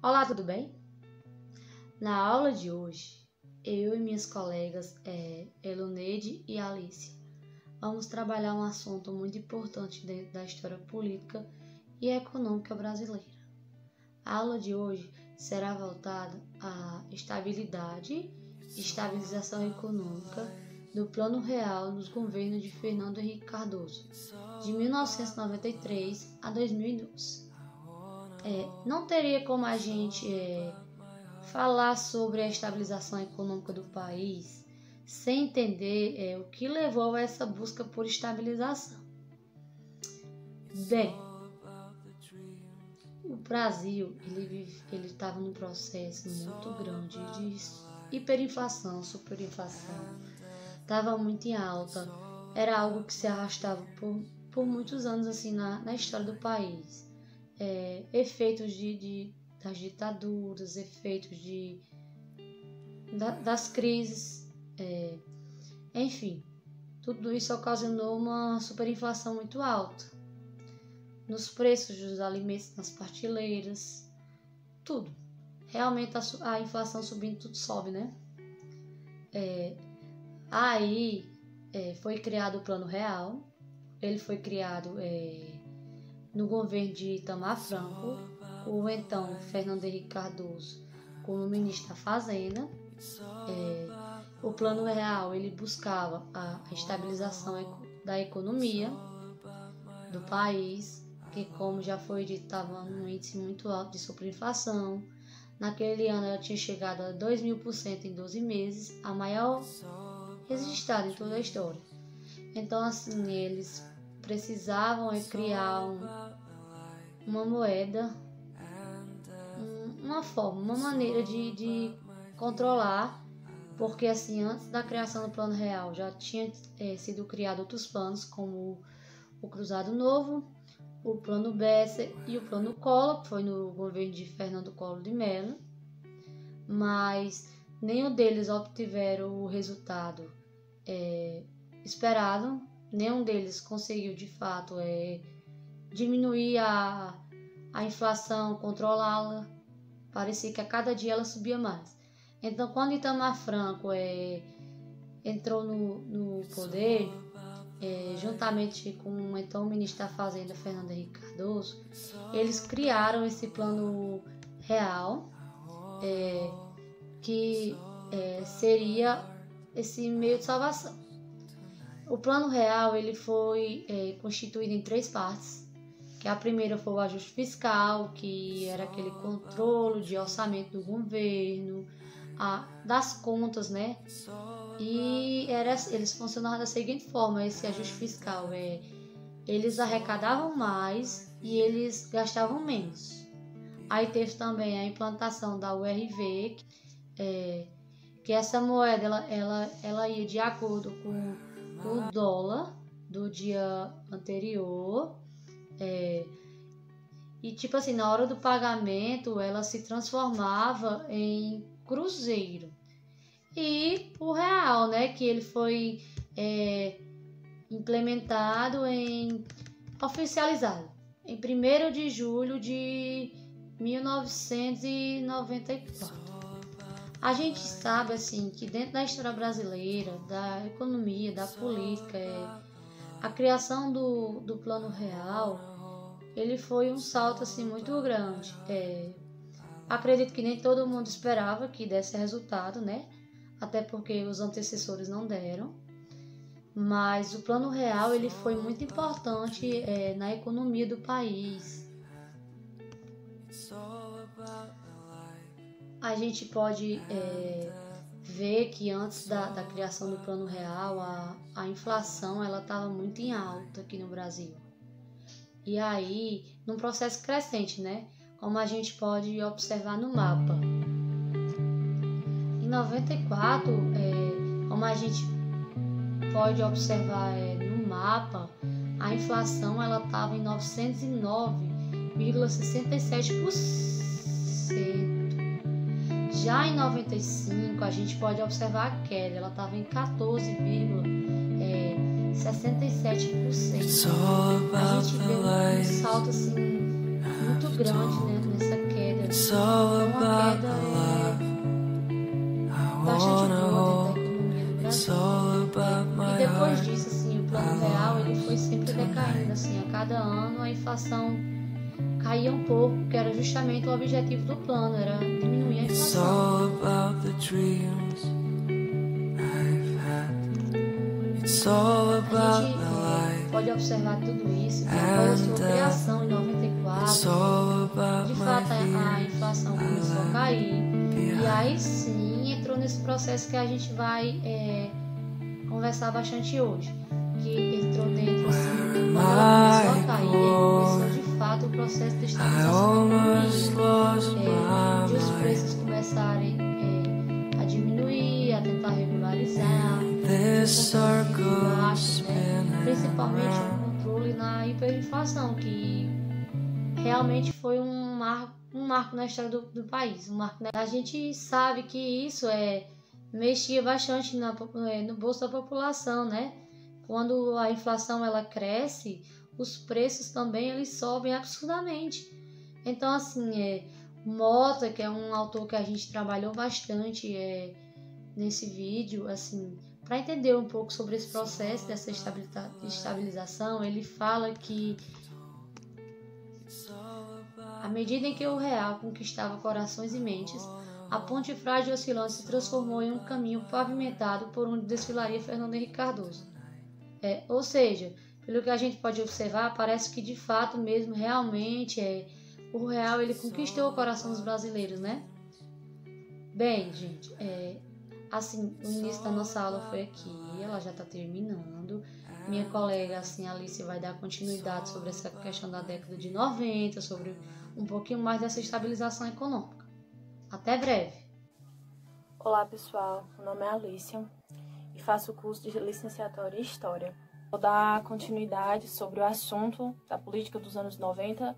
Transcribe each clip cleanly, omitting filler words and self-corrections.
Olá, tudo bem? Na aula de hoje, eu e minhas colegas Eloneide e Alice vamos trabalhar um assunto muito importante dentro da história política e econômica brasileira. A aula de hoje será voltada à estabilidade e estabilização econômica do Plano Real nos governos de Fernando Henrique Cardoso, de 1993 a 2012. Não teria como a gente falar sobre a estabilização econômica do país sem entender o que levou a essa busca por estabilização. Bem, o Brasil ele estava num processo muito grande de hiperinflação, superinflação, estava muito em alta, era algo que se arrastava por muitos anos assim na história do país. Efeitos das ditaduras, efeitos das crises, enfim, tudo isso ocasionou uma superinflação muito alta nos preços dos alimentos, nas prateleiras, tudo. Realmente a inflação subindo, tudo sobe, né? Aí foi criado o Plano Real. Ele foi criado no governo de Itamar Franco, o então Fernando Henrique Cardoso como ministro da Fazenda. O Plano Real ele buscava a estabilização da economia do país, que, como já foi dito, estava num índice muito alto de superinflação. Naquele ano ela tinha chegado a 2.000% em 12 meses, a maior registrada em toda a história. Então, assim, eles precisavam criar uma moeda, uma forma, uma maneira de controlar, porque assim, antes da criação do Plano Real já tinha sido criado outros planos, como o Cruzado Novo, o Plano Bessa e o Plano Collor, que foi no governo de Fernando Collor de Mello, mas nenhum deles obtiveram o resultado esperado. Nenhum deles conseguiu, de fato, diminuir a inflação, controlá-la. Parecia que a cada dia ela subia mais. Então, quando Itamar Franco entrou no poder, juntamente com o então ministro da Fazenda, Fernando Henrique Cardoso, eles criaram esse Plano Real, que seria esse meio de salvação. O Plano Real ele foi constituído em 3 partes, que a primeira foi o ajuste fiscal, que era aquele controle de orçamento do governo, das contas, né? E eles funcionavam da seguinte forma, esse ajuste fiscal, eles arrecadavam mais e eles gastavam menos. Aí teve também a implantação da URV, que essa moeda ela ia de acordo com o dólar do dia anterior, e tipo assim, na hora do pagamento ela se transformava em cruzeiro. E o real, né, que ele foi oficializado em 1º de julho de 1994. A gente sabe assim que dentro da história brasileira, da economia, da política, a criação do Plano Real, ele foi um salto assim muito grande. Acredito que nem todo mundo esperava que desse resultado, né? Até porque os antecessores não deram. Mas o Plano Real ele foi muito importante na economia do país. A gente pode ver que antes da criação do Plano Real, a inflação estava muito em alta aqui no Brasil. E aí, num processo crescente, né? Como a gente pode observar no mapa. Em 94, como a gente pode observar no mapa, a inflação estava em 909,67%. Já em 95, a gente pode observar a queda, ela estava em 14,67%. A gente vê um salto assim, muito grande, né, nessa queda uma queda bastante boa dentro da economia do Brasil. E depois disso, assim, o plano real ele foi sempre decaindo, assim, a cada ano a inflação caía um pouco, que era justamente o objetivo do plano, era diminuir a inflação. A gente pode observar tudo isso, que após a sua criação em 94, de fato a inflação começou a cair, e aí sim entrou nesse processo que a gente vai conversar bastante hoje, que entrou dentro, assim, quando ela começou a cair, começou de fato o processo de estabilização da economia, de os preços começarem a diminuir, a tentar regularizar, baixos, principalmente o controle na hiperinflação, que realmente foi um marco na história do país. A gente sabe que isso mexia bastante no bolso da população, né? Quando a inflação ela cresce, os preços também eles sobem absurdamente. Então, assim, Mota, que é um autor que a gente trabalhou bastante nesse vídeo, assim, para entender um pouco sobre esse processo dessa estabilização, ele fala que à medida em que o real conquistava corações e mentes, a ponte frágil e oscilante se transformou em um caminho pavimentado por onde desfilaria Fernando Henrique Cardoso. Ou seja, pelo que a gente pode observar, parece que de fato mesmo, realmente, o real ele conquistou o coração dos brasileiros, né? Bem, gente, assim, o início da nossa aula foi aqui, ela já está terminando. Minha colega, assim, Alice, vai dar continuidade sobre essa questão da década de 90, sobre um pouquinho mais dessa estabilização econômica. Até breve! Olá, pessoal. Meu nome é Alicia e faço o curso de licenciatura em História. Vou dar continuidade sobre o assunto da política dos anos 90,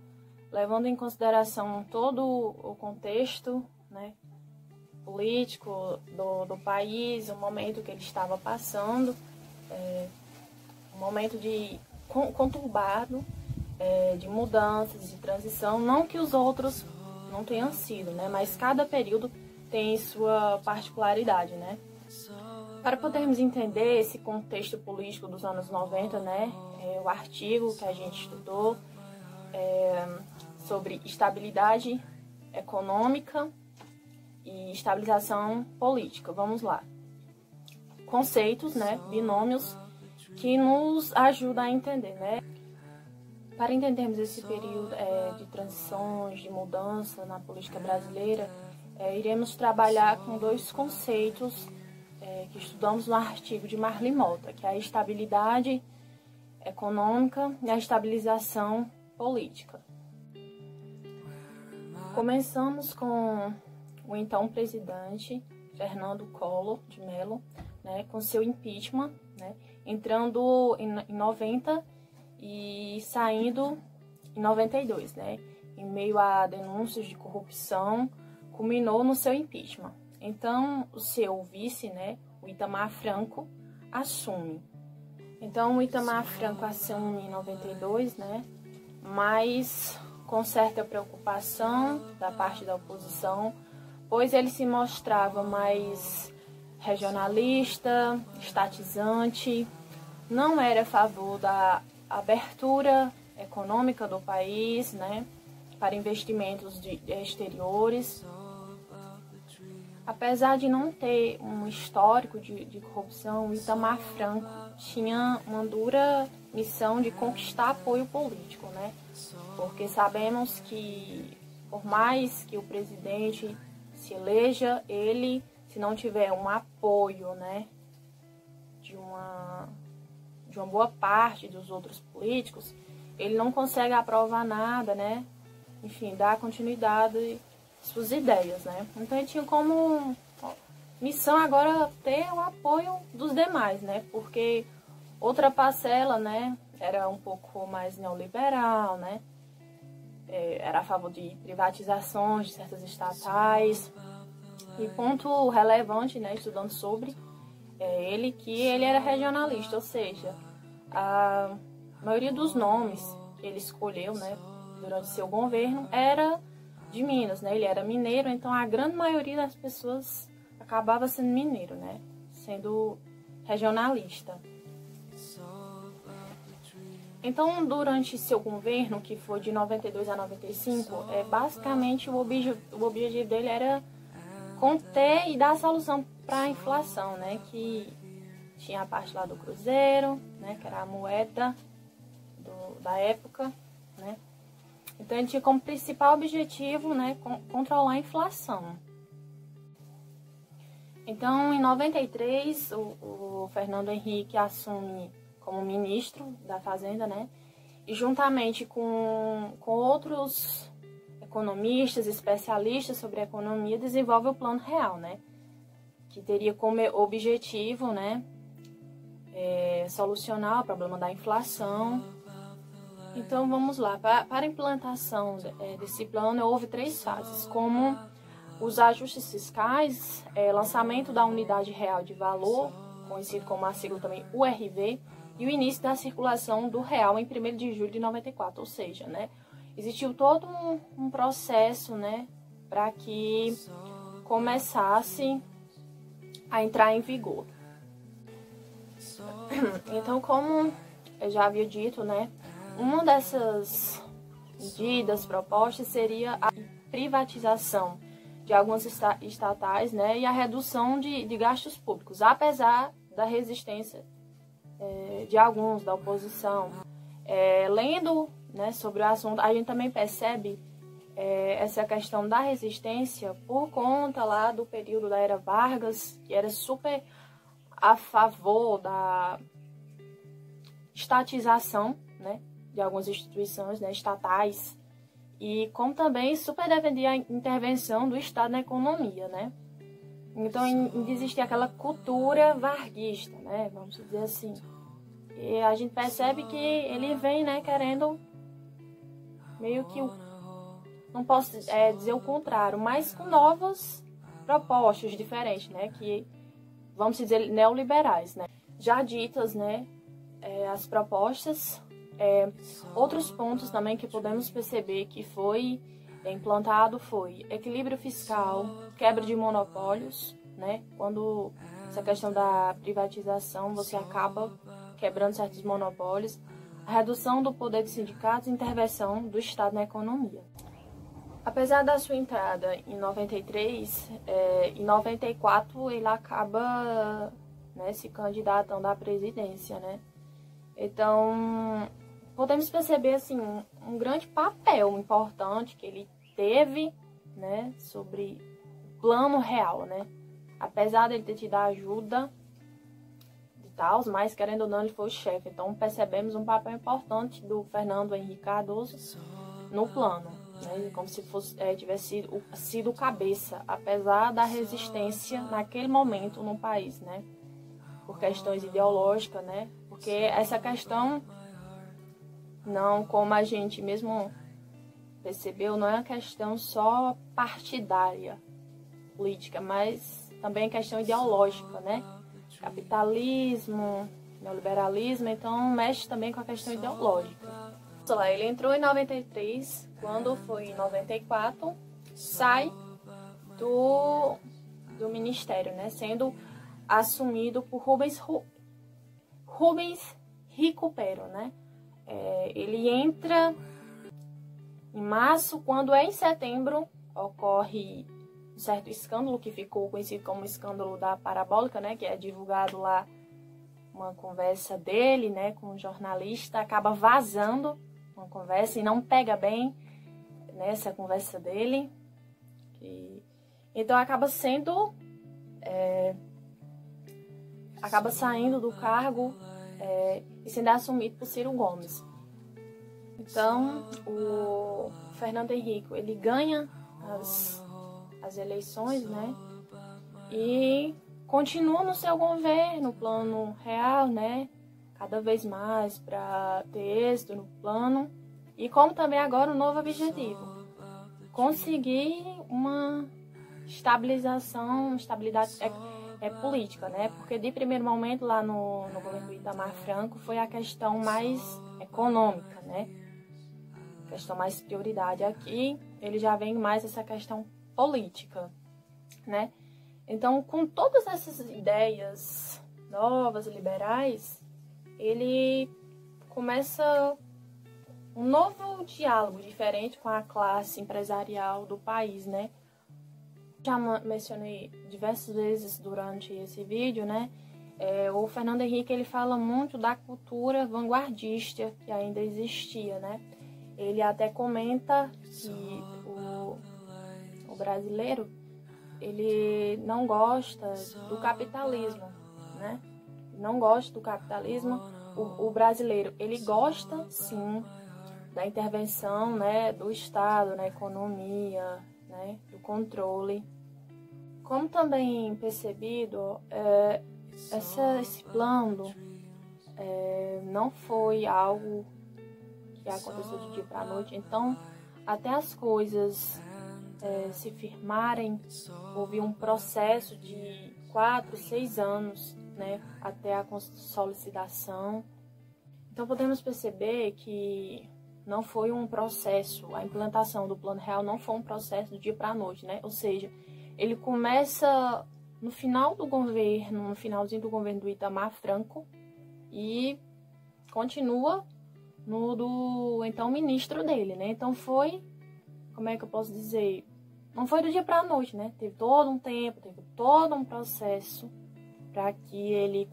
levando em consideração todo o contexto, né, político do país, o momento que ele estava passando, um momento conturbado, de mudanças, de transição, não que os outros não tenham sido, né, mas cada período tem sua particularidade, né. Para podermos entender esse contexto político dos anos 90, né, o artigo que a gente estudou sobre estabilidade econômica e estabilização política. Vamos lá. Conceitos, né, binômios que nos ajudam a entender, né. Para entendermos esse período de transições, de mudança na política brasileira, iremos trabalhar com dois conceitos que estudamos no artigo de Marli Mota, que é a estabilidade econômica e a estabilização política. Começamos com o então presidente Fernando Collor de Mello, né, com seu impeachment, né, entrando em 90 e saindo em 92, né, em meio a denúncias de corrupção, culminou no seu impeachment. Então, o seu vice, né, o Itamar Franco, assume. Então, o Itamar Franco assume em 92, né, mas com certa preocupação da parte da oposição, pois ele se mostrava mais regionalista, estatizante, não era a favor da abertura econômica do país, né, para investimentos exteriores. Apesar de não ter um histórico de corrupção, o Itamar Franco tinha uma dura missão de conquistar apoio político, né? Porque sabemos que, por mais que o presidente se eleja, ele, se não tiver um apoio, né, de uma boa parte dos outros políticos, ele não consegue aprovar nada, né? Enfim, dar continuidade suas ideias, né? Então ele tinha como missão agora ter o apoio dos demais, né? Porque outra parcela, né, era um pouco mais neoliberal, né? Era a favor de privatizações de certas estatais. E ponto relevante, né, estudando sobre que ele era regionalista, ou seja, a maioria dos nomes que ele escolheu, né, durante seu governo era de Minas, né? Ele era mineiro, então a grande maioria das pessoas acabava sendo mineiro, né? Sendo regionalista. Então, durante seu governo, que foi de 92 a 95, basicamente o objetivo dele era conter e dar solução para a inflação, né? Que tinha a parte lá do cruzeiro, né? Que era a moeda da época, né? Então, ele tinha como principal objetivo, né? Controlar a inflação. Então, em 93, o Fernando Henrique assume como ministro da Fazenda, né? E juntamente com outros economistas, especialistas sobre economia, desenvolve o Plano Real, né? Que teria como objetivo, né? Solucionar o problema da inflação. Então, vamos lá. Para a implantação desse plano, houve 3 fases, como os ajustes fiscais, lançamento da Unidade Real de Valor, conhecido como a sigla também URV, e o início da circulação do real em 1º de julho de 94, ou seja, né, existiu todo um processo, né, para que começasse a entrar em vigor. Então, como eu já havia dito, né, uma dessas medidas propostas seria a privatização de algumas estatais, né, e a redução de gastos públicos, apesar da resistência de alguns da oposição. Lendo, né, sobre o assunto, a gente também percebe essa questão da resistência por conta lá do período da era Vargas, que era super a favor da estatização, né, de algumas instituições, né, estatais, e como também super defendia a intervenção do Estado na economia, né? Então, existe aquela cultura varguista, né? Vamos dizer assim. E a gente percebe que ele vem, né, querendo meio que, não posso dizer o contrário, mas com novas propostas diferentes, né? Que, vamos dizer, neoliberais, né? Já ditas, né, as propostas. Outros pontos também que podemos perceber que foi implantado foi equilíbrio fiscal, quebra de monopólios, né? Quando essa questão da privatização, você acaba quebrando certos monopólios, a redução do poder dos sindicatos e intervenção do Estado na economia. Apesar da sua entrada em 93, em 94 ele acaba, né, se candidatando à presidência, né? Então, podemos perceber assim um grande papel importante que ele teve, né, sobre o Plano Real, né? Apesar dele ter tido a ajuda de tal, mas querendo ou não ele foi o chefe. Então percebemos um papel importante do Fernando Henrique Cardoso no plano, né? Como se fosse tivesse sido cabeça, apesar da resistência naquele momento no país, né? Por questões ideológicas, né? Porque essa questão, não, como a gente mesmo percebeu, não é uma questão só partidária, política, mas também questão ideológica, né? Capitalismo, neoliberalismo, então mexe também com a questão ideológica. Ele entrou em 93, quando foi em 94, sai do ministério, né? Sendo assumido por Rubens Recupero, né? Ele entra em março, quando em setembro ocorre um certo escândalo que ficou conhecido como o escândalo da parabólica, né? Que é divulgado lá uma conversa dele, né, com um jornalista, acaba vazando uma conversa e não pega bem nessa conversa dele. Então acaba sendo acaba saindo do cargo e sendo assumido por Ciro Gomes. Então, o Fernando Henrique, ele ganha as eleições, né? E continua no seu governo, Plano Real, né? Cada vez mais para ter êxito no plano. E como também agora um novo objetivo, conseguir uma estabilidade política, né? Porque de primeiro momento lá no governo do Itamar Franco foi a questão mais econômica, né? questão mais prioridade. Aqui ele já vem mais essa questão política, né? Então, com todas essas ideias novas, liberais, ele começa um novo diálogo diferente com a classe empresarial do país, né? Já mencionei diversas vezes durante esse vídeo, né? O Fernando Henrique, ele fala muito da cultura vanguardista que ainda existia, né? Ele até comenta que o brasileiro, ele não gosta do capitalismo, né? Não gosta do capitalismo. O brasileiro, ele gosta, sim, da intervenção, né, do Estado na economia, né, do controle. Como também percebido, esse plano não foi algo que aconteceu de dia para a noite. Então, até as coisas se firmarem, houve um processo de 4, 6 anos, né, até a consolidação. Então, podemos perceber que não foi um processo, a implantação do Plano Real não foi um processo do dia para a noite, né? Ou seja, ele começa no final do governo, no finalzinho do governo do Itamar Franco e continua no do então ministro dele, né? Então foi, como é que eu posso dizer? Não foi do dia para a noite, né? Teve todo um tempo, teve todo um processo para que ele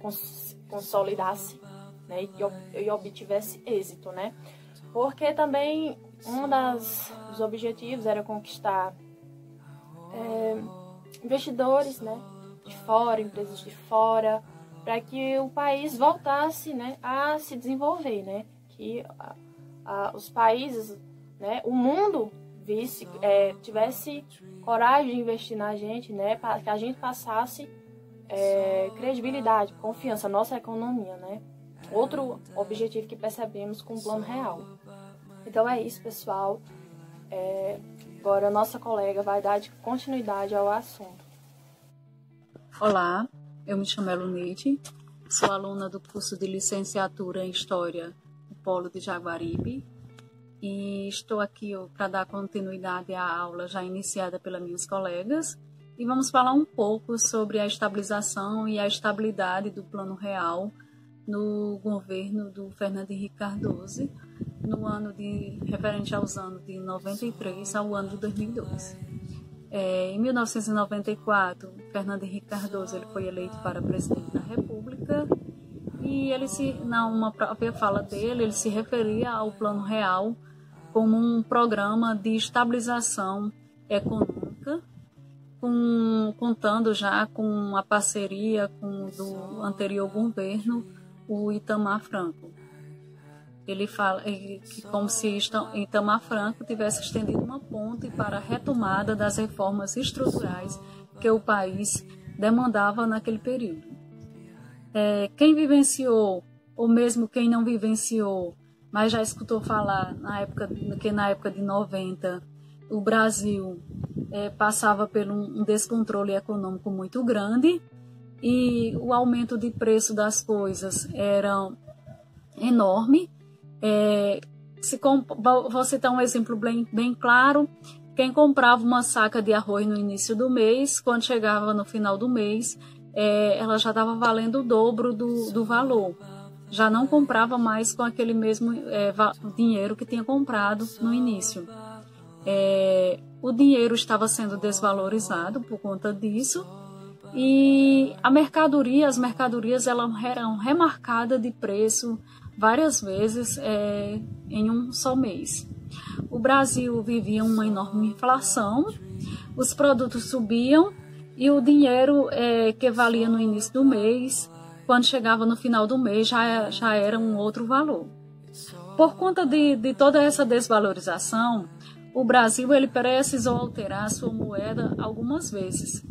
consolidasse, né? E obtivesse êxito, né? Porque também um dos objetivos era conquistar investidores, né, de fora, empresas de fora, para que o país voltasse, né, a se desenvolver, né, que os países, né, o mundo tivesse coragem de investir na gente, né, para que a gente passasse credibilidade, confiança na nossa economia, né. Outro objetivo que percebemos com o Plano Real. Então é isso, pessoal. Agora a nossa colega vai dar continuidade ao assunto. Olá, eu me chamo Eluneide, sou aluna do curso de licenciatura em História do Polo de Jaguaribe e estou aqui para dar continuidade à aula já iniciada pelas minhas colegas e vamos falar um pouco sobre a estabilização e a estabilidade do Plano Real no governo do Fernando Henrique Cardoso, no ano referente aos anos de 93 ao ano de 2002. Em 1994, Fernando Henrique Cardoso ele foi eleito para presidente da República e ele numa própria fala dele, ele se referia ao Plano Real como um programa de estabilização econômica, contando já com a parceria do anterior governo, o Itamar Franco. Ele fala que como se Itamar Franco tivesse estendido uma ponte para a retomada das reformas estruturais que o país demandava naquele período. Quem vivenciou, ou mesmo quem não vivenciou, mas já escutou falar que na época de 90 o Brasil passava por um descontrole econômico muito grande e o aumento de preço das coisas era enorme. Vou citar um exemplo bem claro. Quem comprava uma saca de arroz no início do mês, quando chegava no final do mês, ela já estava valendo o dobro do valor. Já não comprava mais com aquele mesmo dinheiro que tinha comprado no início. O dinheiro estava sendo desvalorizado por conta disso e as mercadorias eram remarcadas de preço várias vezes em um só mês. O Brasil vivia uma enorme inflação, os produtos subiam e o dinheiro que valia no início do mês, quando chegava no final do mês, já era um outro valor. Por conta de toda essa desvalorização, o Brasil ele precisou alterar sua moeda algumas vezes.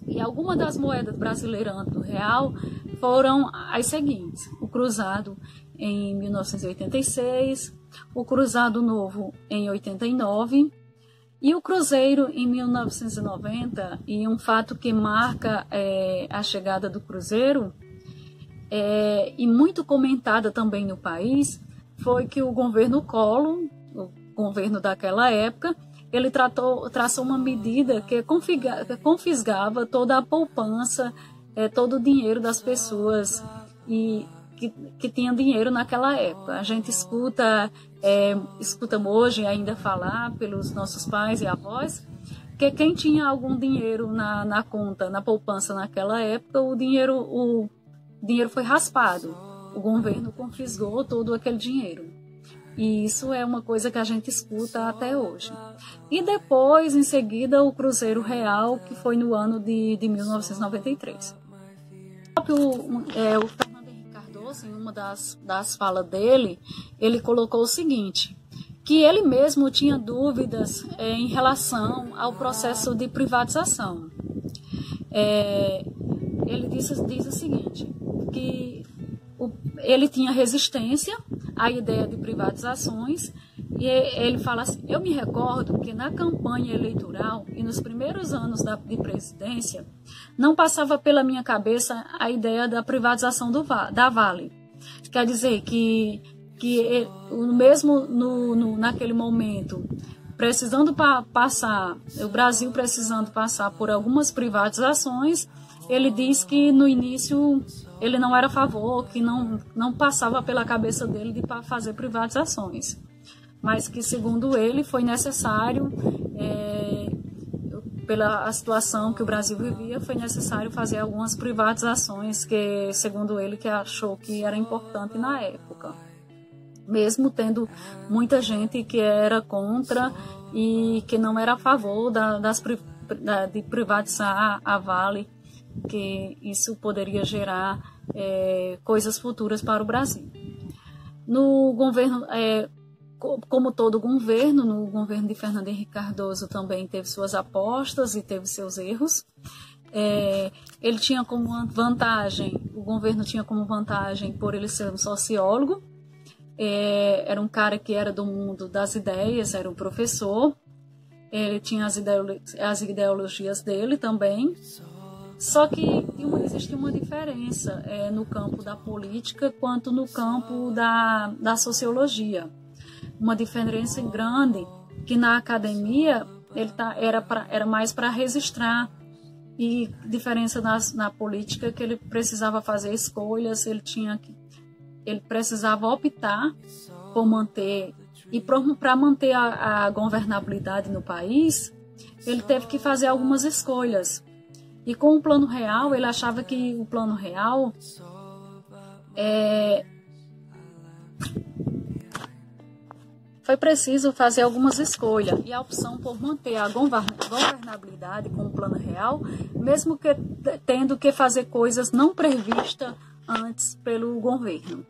E algumas das moedas brasileiras do real foram as seguintes: o cruzado em 1986, o cruzado novo em 89 e o cruzeiro em 1990. E um fato que marca a chegada do cruzeiro e muito comentada também no país foi que o governo Collor, governo daquela época, ele traçou uma medida que confiscava toda a poupança, todo o dinheiro das pessoas e que tinham dinheiro naquela época. A gente escuta hoje ainda falar pelos nossos pais e avós que quem tinha algum dinheiro na conta, na poupança naquela época, o dinheiro foi raspado. O governo confiscou todo aquele dinheiro. E isso é uma coisa que a gente escuta até hoje. E depois, em seguida, o Cruzeiro Real, que foi no ano de 1993. O Fernando Henrique Cardoso, em uma das falas dele, ele colocou o seguinte, que ele mesmo tinha dúvidas em relação ao processo de privatização. Ele diz o seguinte, que ele tinha resistência à ideia de privatizações, e ele fala assim, eu me recordo que na campanha eleitoral e nos primeiros anos de presidência, não passava pela minha cabeça a ideia da privatização da Vale. Quer dizer que mesmo naquele momento, o Brasil precisando passar por algumas privatizações, ele diz que no início ele não era a favor, que não passava pela cabeça dele de fazer privatizações, mas que, segundo ele, foi necessário, pela situação que o Brasil vivia, foi necessário fazer algumas privatizações que, segundo ele, que achou que era importante na época. Mesmo tendo muita gente que era contra e que não era a favor de privatizar a Vale, que isso poderia gerar coisas futuras para o Brasil. No governo, como todo governo, no governo de Fernando Henrique Cardoso também teve suas apostas e teve seus erros. Ele tinha como vantagem, o governo tinha como vantagem por ele ser um sociólogo, era um cara que era do mundo das ideias, era um professor, ele tinha as ideologias dele também. Só que existia uma diferença no campo da política quanto no campo da sociologia. Uma diferença grande, que na academia era mais para registrar, e diferença na política que ele precisava fazer escolhas, ele precisava optar por manter, e para manter a governabilidade no país, ele teve que fazer algumas escolhas. E com o Plano Real, ele achava que o Plano Real foi preciso fazer algumas escolhas. E a opção por manter a governabilidade com o Plano Real, mesmo que tendo que fazer coisas não previstas antes pelo governo.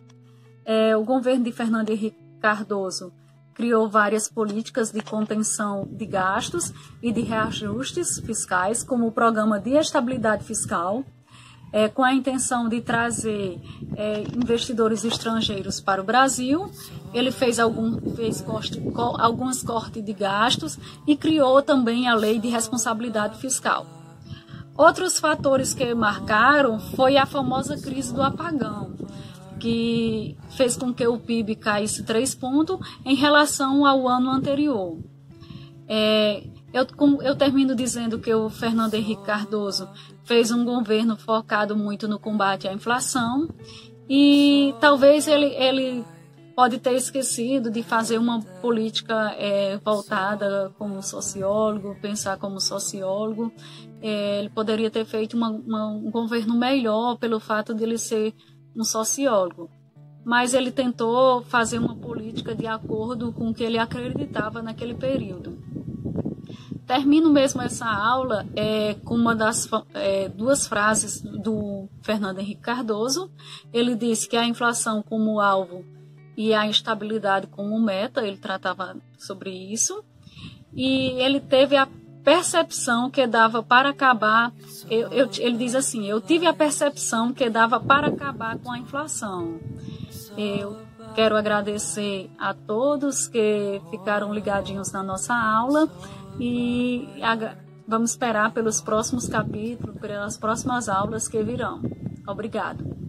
O governo de Fernando Henrique Cardoso criou várias políticas de contenção de gastos e de reajustes fiscais, como o Programa de Estabilidade Fiscal, com a intenção de trazer investidores estrangeiros para o Brasil. Ele fez alguns cortes de gastos e criou também a Lei de Responsabilidade Fiscal. Outros fatores que marcaram foi a famosa crise do apagão, que fez com que o PIB caísse 3 pontos em relação ao ano anterior. Eu termino dizendo que o Fernando Henrique Cardoso fez um governo focado muito no combate à inflação, e talvez ele pode ter esquecido de fazer uma política voltada como sociólogo, pensar como sociólogo. Ele poderia ter feito um governo melhor pelo fato de ele ser um sociólogo, mas ele tentou fazer uma política de acordo com o que ele acreditava naquele período. Termino mesmo essa aula com uma das duas frases do Fernando Henrique Cardoso. Ele disse que a inflação como alvo e a instabilidade como meta, ele tratava sobre isso, e ele teve a percepção que dava para acabar, ele diz assim, eu tive a percepção que dava para acabar com a inflação. Eu quero agradecer a todos que ficaram ligadinhos na nossa aula, e vamos esperar pelos próximos capítulos, pelas próximas aulas que virão. Obrigado.